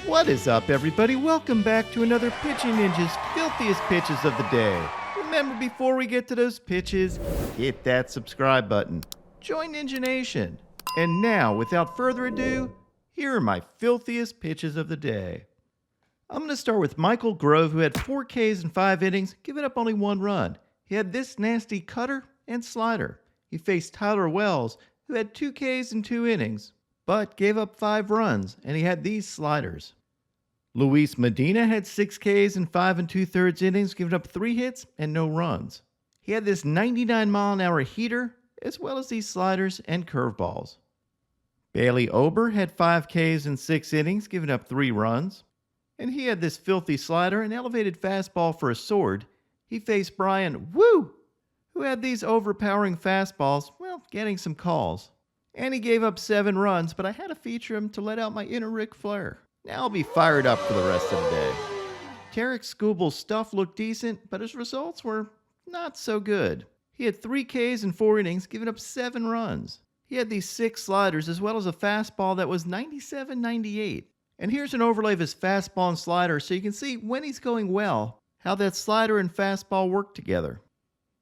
What is up, everybody? Welcome back to another Pitching Ninja's Filthiest Pitches of the Day. Remember, before we get to those pitches, hit that subscribe button. Join Ninja Nation. And now, without further ado, here are my filthiest pitches of the day. I'm going to start with Michael Grove, who had 4 Ks in 5 innings, giving up only 1 run. He had this nasty cutter and slider. He faced Tyler Wells, who had 2 Ks in 2 innings, but gave up 5 runs, and he had these sliders. Luis Medina had 6 Ks in 5 2/3 innings, giving up 3 hits and no runs. He had this 99-mile-an-hour heater, as well as these sliders and curveballs. Bailey Ober had 5 Ks in 6 innings, giving up 3 runs. And he had this filthy slider and elevated fastball for a sword. He faced Brian Woo, who had these overpowering fastballs, getting some calls. And he gave up 7 runs, but I had to feature him to let out my inner Ric Flair. Now I'll be fired up for the rest of the day. Tarek Skubal's stuff looked decent, but his results were not so good. He had 3 Ks in 4 innings, giving up 7 runs. He had these 6 sliders as well as a fastball that was 97-98. And here's an overlay of his fastball and slider so you can see when he's going well, how that slider and fastball work together.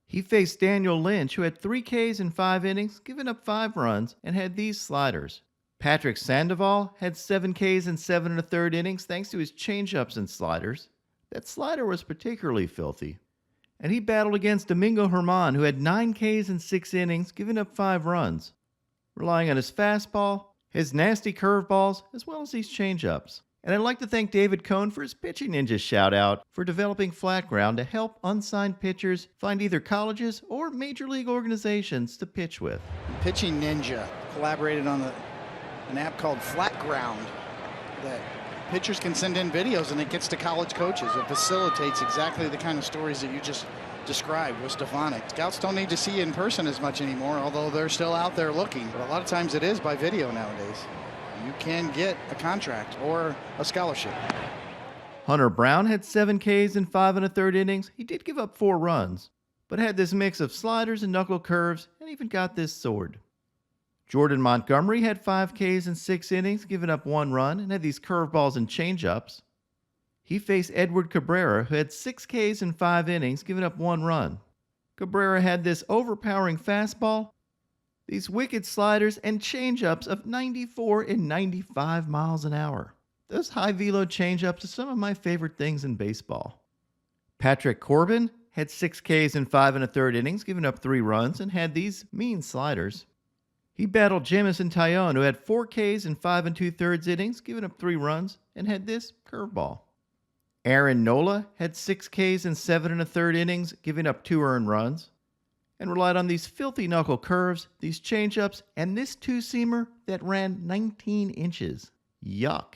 He faced Daniel Lynch, who had 3 Ks in 5 innings, giving up 5 runs, and had these sliders. Patrick Sandoval had 7 Ks in 7 1/3 innings thanks to his changeups and sliders. That slider was particularly filthy. And he battled against Domingo Germán, who had 9 Ks in 6 innings, giving up 5 runs, relying on his fastball, his nasty curveballs, as well as these changeups. And I'd like to thank David Cohn for his Pitching Ninja shout-out for developing Flat Ground to help unsigned pitchers find either colleges or major league organizations to pitch with. Pitching Ninja collaborated on an app called Flat Ground that pitchers can send in videos and it gets to college coaches. It facilitates exactly the kind of stories that you just described with Stefanik. Scouts don't need to see you in person as much anymore, although they're still out there looking. But a lot of times it is by video nowadays. You can get a contract or a scholarship. Hunter Brown had 7 Ks in 5 1/3 innings. He did give up 4 runs, but had this mix of sliders and knuckle curves and even got this sword. Jordan Montgomery had 5 Ks in 6 innings, giving up 1 run, and had these curveballs and changeups. He faced Edward Cabrera, who had 6 Ks in 5 innings, giving up 1 run. Cabrera had this overpowering fastball, these wicked sliders, and changeups of 94 and 95 miles an hour. Those high-velo changeups are some of my favorite things in baseball. Patrick Corbin had 6 Ks in 5 1/3 innings, giving up 3 runs, and had these mean sliders. He battled Jamison Tyone, who had 4 Ks in 5 2/3 innings, giving up 3 runs, and had this curveball. Aaron Nola had 6 Ks in 7 1/3 innings, giving up 2 earned runs, and relied on these filthy knuckle curves, these changeups, and this 2-seamer that ran 19 inches. Yuck.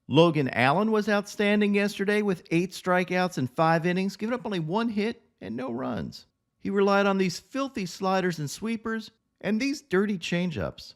Logan Allen was outstanding yesterday with 8 strikeouts in 5 innings, giving up only 1 hit and no runs. He relied on these filthy sliders and sweepers, and these dirty changeups.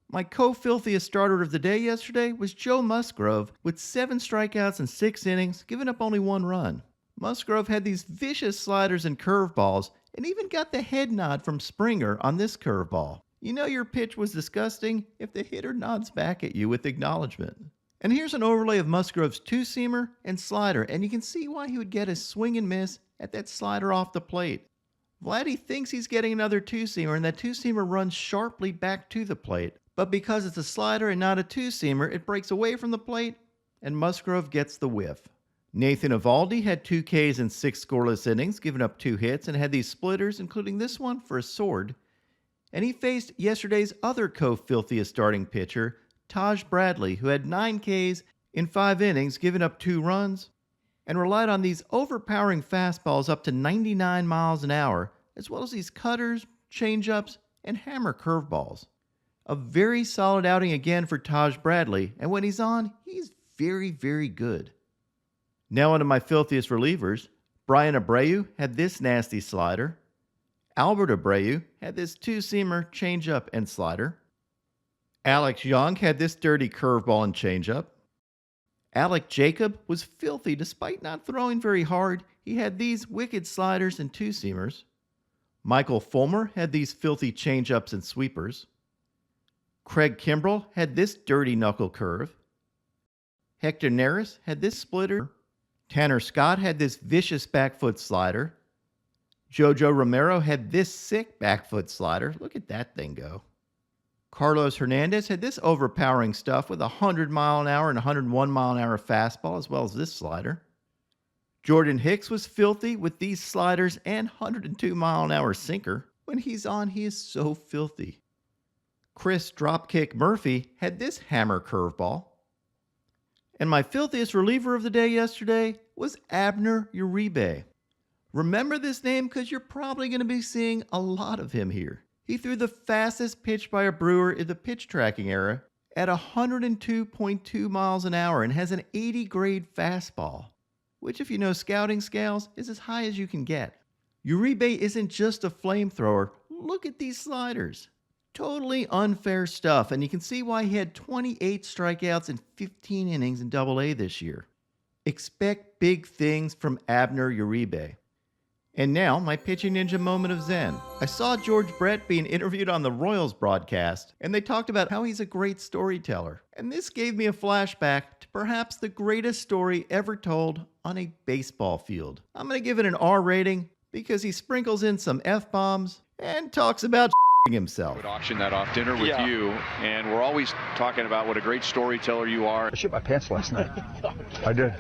My co-filthiest starter of the day yesterday was Joe Musgrove with 7 strikeouts in 6 innings, giving up only 1 run. Musgrove had these vicious sliders and curveballs, and even got the head nod from Springer on this curveball. You know your pitch was disgusting if the hitter nods back at you with acknowledgement. And here's an overlay of Musgrove's 2-seamer and slider, and you can see why he would get a swing and miss at that slider off the plate. Vladdy thinks he's getting another 2-seamer, and that 2-seamer runs sharply back to the plate. But because it's a slider and not a 2-seamer, it breaks away from the plate, and Musgrove gets the whiff. Nathan Eovaldi had 2 Ks in 6 scoreless innings, giving up 2 hits, and had these splitters, including this one for a sword. And he faced yesterday's other co-filthiest starting pitcher, Taj Bradley, who had 9 Ks in 5 innings, giving up 2 runs, and relied on these overpowering fastballs up to 99 miles an hour, as well as these cutters, changeups, and hammer curveballs. A very solid outing again for Taj Bradley, and when he's on, he's very, very good. Now onto my filthiest relievers. Brian Abreu had this nasty slider. Albert Abreu had this 2-seamer, changeup, and slider. Alex Young had this dirty curveball and changeup. Alec Jacob was filthy despite not throwing very hard. He had these wicked sliders and 2-seamers. Michael Fulmer had these filthy changeups and sweepers. Craig Kimbrell had this dirty knuckle curve. Hector Neris had this splitter. Tanner Scott had this vicious back foot slider. Jojo Romero had this sick back foot slider. Look at that thing go. Carlos Hernandez had this overpowering stuff with 100 mile an hour and 101 mile an hour fastball, as well as this slider. Jordan Hicks was filthy with these sliders and 102 mile an hour sinker. When he's on, he is so filthy. Chris Dropkick Murphy had this hammer curveball. And my filthiest reliever of the day yesterday was Abner Uribe. Remember this name because you're probably going to be seeing a lot of him here. He threw the fastest pitch by a Brewer in the pitch tracking era at 102.2 miles an hour and has an 80 grade fastball, which if you know scouting scales is as high as you can get. Uribe isn't just a flamethrower. Look at these sliders. Totally unfair stuff, and you can see why he had 28 strikeouts in 15 innings in AA this year. Expect big things from Abner Uribe. And now, my pitching ninja moment of zen. I saw George Brett being interviewed on the Royals broadcast, and they talked about how he's a great storyteller. And this gave me a flashback to perhaps the greatest story ever told on a baseball field. I'm going to give it an R rating because he sprinkles in some F-bombs and talks about himself. I would auction that off dinner with you, and we're always talking about what a great storyteller you are. I shit my pants last night. I did.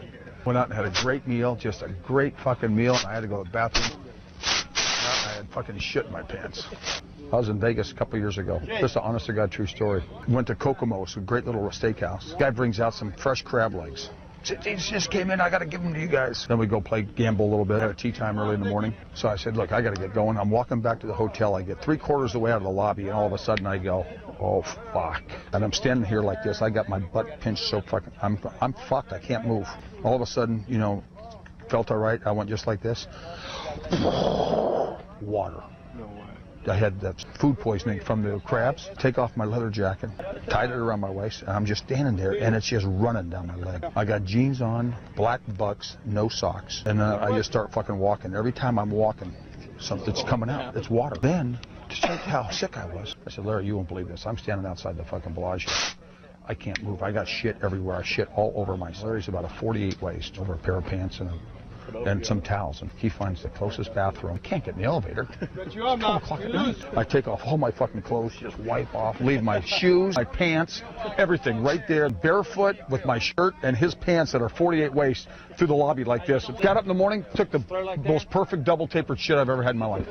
Went out and had a great meal, just a great fucking meal. I had to go to the bathroom. I had fucking shit in my pants. I was in Vegas a couple years ago. Just an honest to God true story. Went to Kokomo's, a great little steakhouse. Guy brings out some fresh crab legs. These just came in, I gotta give them to you guys. Then we go play gamble a little bit. Had a tea time early in the morning. So I said, look, I gotta get going. I'm walking back to the hotel. I get 3/4 of the way out of the lobby, and all of a sudden I go, oh fuck. And I'm standing here like this. I got my butt pinched so fucking, I'm fucked. I can't move. All of a sudden, you know, felt all right. I went just like this. Water. I had that food poisoning from the crabs. Take off my leather jacket, tied it around my waist, and I'm just standing there, and it's just running down my leg. I got jeans on, black bucks, no socks, and I just start fucking walking. Every time I'm walking, something's coming out. It's water. Then, to show how sick I was, I said, Larry, you won't believe this. I'm standing outside the fucking Bellagio. I can't move. I got shit everywhere. I shit all over myself. Larry's about a 48 waist over a pair of pants and some towels, and he finds the closest bathroom. Can't get in the elevator. 12 o'clock at night. I take off all my fucking clothes, just wipe off, leave my shoes, my pants, everything right there, barefoot with my shirt and his pants that are 48 waist through the lobby like this. Got up in the morning, took the most perfect double tapered shit I've ever had in my life.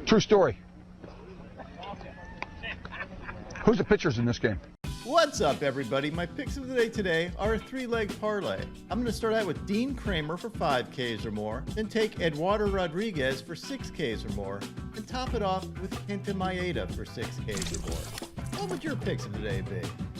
True story. Who's the pitchers in this game? What's up, everybody? My picks of the day today are a 3-leg parlay. I'm going to start out with Dean Kramer for 5 Ks or more, then take Eduardo Rodriguez for 6 Ks or more, and top it off with Kenta Maeda for 6 Ks or more. What would your picks of the day be?